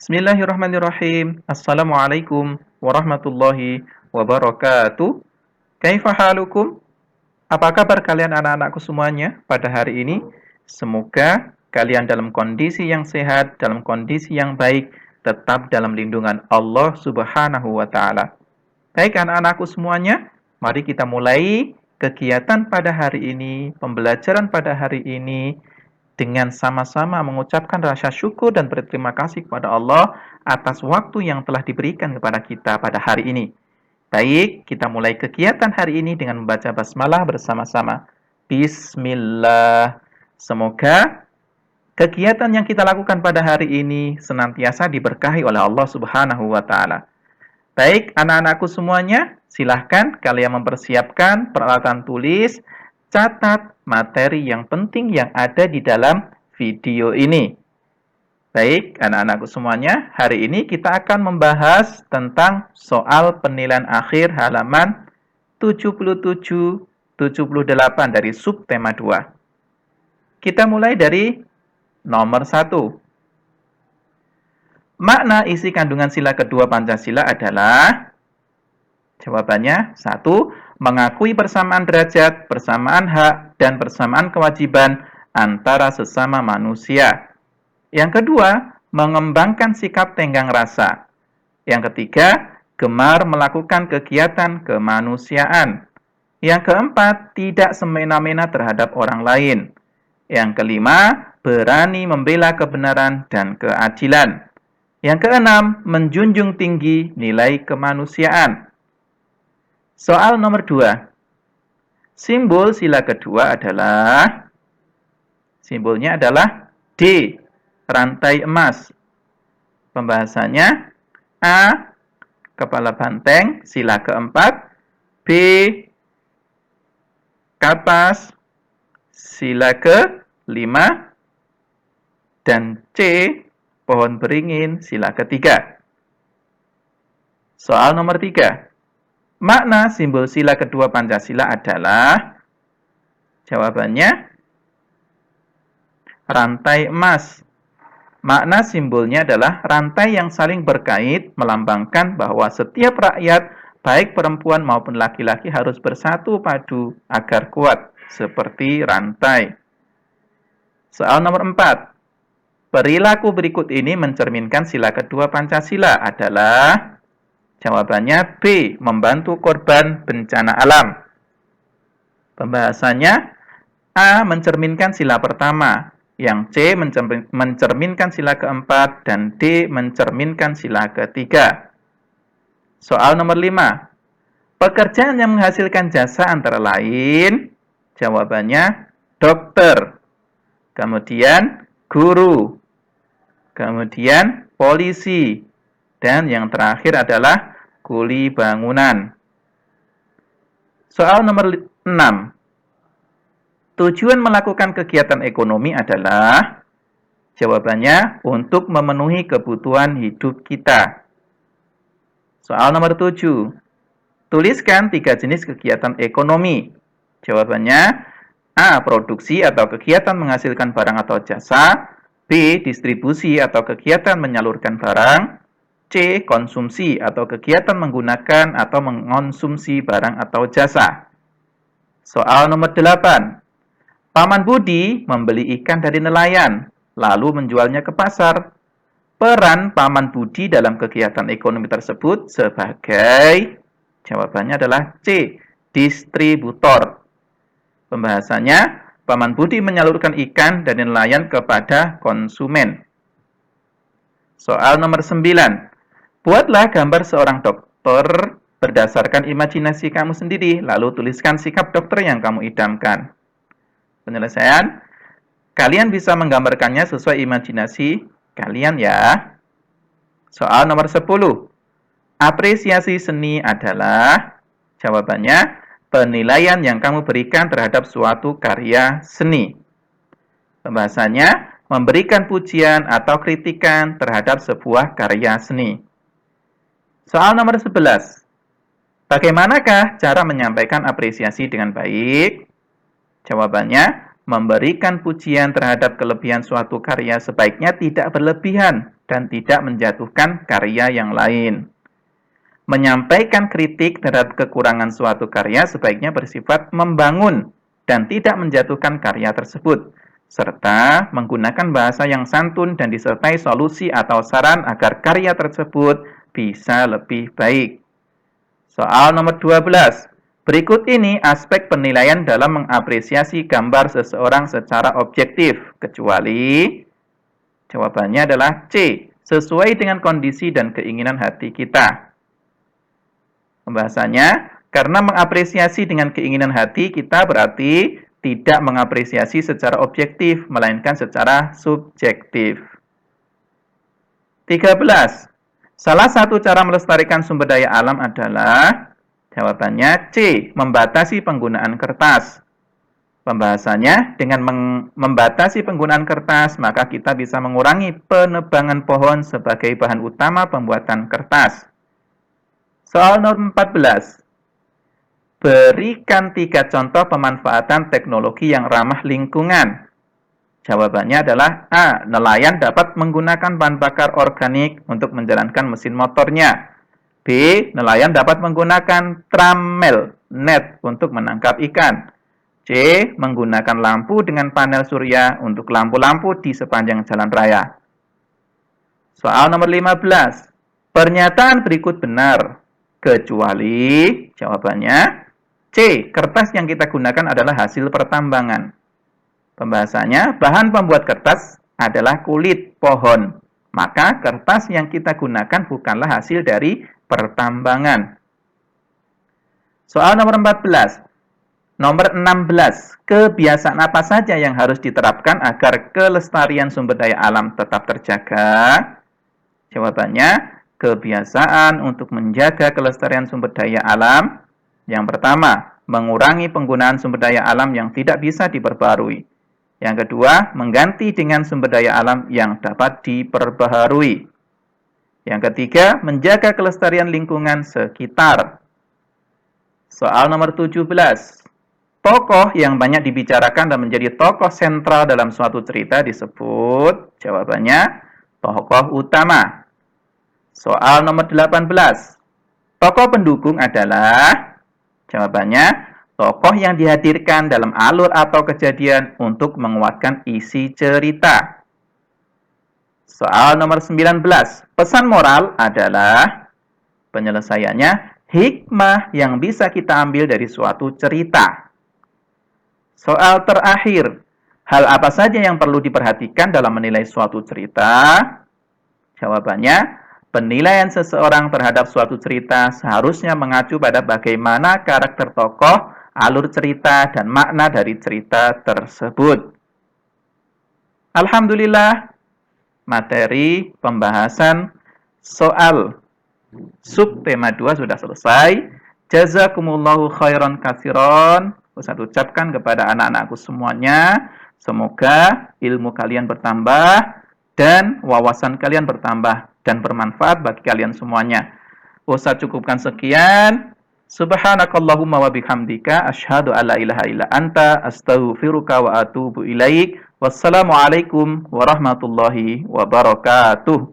Bismillahirrahmanirrahim. Assalamualaikum warahmatullahi wabarakatuh. Kaifa halukum? Apa kabar kalian anak-anakku semuanya pada hari ini? Semoga kalian dalam kondisi yang sehat, dalam kondisi yang baik, tetap dalam lindungan Allah Subhanahu wa taala. Baik anak-anakku semuanya, mari kita mulai kegiatan pada hari ini, pembelajaran pada hari ini dengan sama-sama mengucapkan rasa syukur dan berterima kasih kepada Allah atas waktu yang telah diberikan kepada kita pada hari ini. Baik, kita mulai kegiatan hari ini dengan membaca basmalah bersama-sama. Bismillah. Semoga kegiatan yang kita lakukan pada hari ini senantiasa diberkahi oleh Allah Subhanahu wa taala. Baik, anak-anakku semuanya, silahkan kalian mempersiapkan peralatan tulis, catat materi yang penting yang ada di dalam video ini. Baik, anak-anakku semuanya, hari ini kita akan membahas tentang soal penilaian akhir halaman 77-78 dari subtema 2. Kita mulai dari nomor 1. Makna isi kandungan sila kedua Pancasila adalah, jawabannya 1. Mengakui persamaan derajat, persamaan hak, dan persamaan kewajiban antara sesama manusia. Yang kedua, mengembangkan sikap tenggang rasa. Yang ketiga, gemar melakukan kegiatan kemanusiaan. Yang keempat, tidak semena-mena terhadap orang lain. Yang kelima, berani membela kebenaran dan keadilan. Yang keenam, menjunjung tinggi nilai kemanusiaan. Soal nomor 2. Simbol sila kedua adalah, simbolnya adalah D, rantai emas. Pembahasannya, A, kepala banteng, sila keempat. B, kapas, sila kelima. Dan C, pohon beringin, sila ketiga. Soal nomor 3. Makna simbol sila kedua Pancasila adalah, jawabannya, rantai emas. Makna simbolnya adalah rantai yang saling berkait, melambangkan bahwa setiap rakyat, baik perempuan maupun laki-laki, harus bersatu padu agar kuat, seperti rantai. Soal nomor 4. Perilaku berikut ini mencerminkan sila kedua Pancasila adalah, jawabannya B, membantu korban bencana alam. Pembahasannya, A mencerminkan sila pertama, yang C mencerminkan sila keempat, dan D mencerminkan sila ketiga. Soal nomor 5. Pekerjaan yang menghasilkan jasa antara lain, jawabannya dokter, kemudian guru, kemudian polisi, dan yang terakhir adalah kuli bangunan. Soal nomor 6. Tujuan melakukan kegiatan ekonomi adalah, jawabannya untuk memenuhi kebutuhan hidup kita. Soal nomor 7. Tuliskan 3 jenis kegiatan ekonomi. Jawabannya, A, produksi atau kegiatan menghasilkan barang atau jasa. B, distribusi atau kegiatan menyalurkan barang. C, konsumsi atau kegiatan menggunakan atau mengonsumsi barang atau jasa. Soal nomor 8. Paman Budi membeli ikan dari nelayan, lalu menjualnya ke pasar. Peran Paman Budi dalam kegiatan ekonomi tersebut sebagai, jawabannya adalah C, distributor. Pembahasannya, Paman Budi menyalurkan ikan dari nelayan kepada konsumen. Soal nomor 9. Buatlah gambar seorang dokter berdasarkan imajinasi kamu sendiri, lalu tuliskan sikap dokter yang kamu idamkan. Penyelesaian, kalian bisa menggambarkannya sesuai imajinasi kalian ya. Soal nomor 10. Apresiasi seni adalah, jawabannya, penilaian yang kamu berikan terhadap suatu karya seni. Pembahasannya, memberikan pujian atau kritikan terhadap sebuah karya seni. Soal nomor 11. Bagaimanakah cara menyampaikan apresiasi dengan baik? Jawabannya, memberikan pujian terhadap kelebihan suatu karya sebaiknya tidak berlebihan dan tidak menjatuhkan karya yang lain. Menyampaikan kritik terhadap kekurangan suatu karya sebaiknya bersifat membangun dan tidak menjatuhkan karya tersebut, serta menggunakan bahasa yang santun dan disertai solusi atau saran agar karya tersebut bisa lebih baik. Soal nomor 12. Berikut ini aspek penilaian dalam mengapresiasi gambar seseorang secara objektif, kecuali jawabannya adalah C, sesuai dengan kondisi dan keinginan hati kita. Pembahasannya, karena mengapresiasi dengan keinginan hati kita berarti tidak mengapresiasi secara objektif, melainkan secara subjektif. 13. Salah satu cara melestarikan sumber daya alam adalah, jawabannya C, membatasi penggunaan kertas. Pembahasannya, dengan membatasi penggunaan kertas, maka kita bisa mengurangi penebangan pohon sebagai bahan utama pembuatan kertas. Soal nomor 14. Berikan 3 contoh pemanfaatan teknologi yang ramah lingkungan. Jawabannya adalah A. Nelayan dapat menggunakan bahan bakar organik untuk menjalankan mesin motornya. B. Nelayan dapat menggunakan trammel net untuk menangkap ikan. C. Menggunakan lampu dengan panel surya untuk lampu-lampu di sepanjang jalan raya. Soal nomor 15. Pernyataan berikut benar, kecuali jawabannya C. Kertas yang kita gunakan adalah hasil pertambangan. Pembahasannya, bahan pembuat kertas adalah kulit pohon. Maka kertas yang kita gunakan bukanlah hasil dari pertambangan. Soal nomor 14. Nomor 16. Kebiasaan apa saja yang harus diterapkan agar kelestarian sumber daya alam tetap terjaga? Jawabannya, kebiasaan untuk menjaga kelestarian sumber daya alam. Yang pertama, mengurangi penggunaan sumber daya alam yang tidak bisa diperbarui. Yang kedua, mengganti dengan sumber daya alam yang dapat diperbaharui. Yang ketiga, menjaga kelestarian lingkungan sekitar. Soal nomor 17. Tokoh yang banyak dibicarakan dan menjadi tokoh sentral dalam suatu cerita disebut, jawabannya, tokoh utama. Soal nomor 18. Tokoh pendukung adalah, jawabannya, tokoh yang dihadirkan dalam alur atau kejadian untuk menguatkan isi cerita. Soal nomor 19. Pesan moral adalah, penyelesaiannya, hikmah yang bisa kita ambil dari suatu cerita. Soal terakhir. Hal apa saja yang perlu diperhatikan dalam menilai suatu cerita? Jawabannya, penilaian seseorang terhadap suatu cerita seharusnya mengacu pada bagaimana karakter tokoh, alur cerita, dan makna dari cerita tersebut. Alhamdulillah, materi pembahasan soal subtema 2 sudah selesai. Jazakumullahu khairan katsiran. Saya ucapkan kepada anak-anakku semuanya, semoga ilmu kalian bertambah dan wawasan kalian bertambah dan bermanfaat bagi kalian semuanya. Ustaz cukupkan sekian. Subhanakallahumma wa bihamdika asyhadu alla ilaha illa anta astaghfiruka wa atubu ilaik. Wassalamualaikum warahmatullahi wabarakatuh.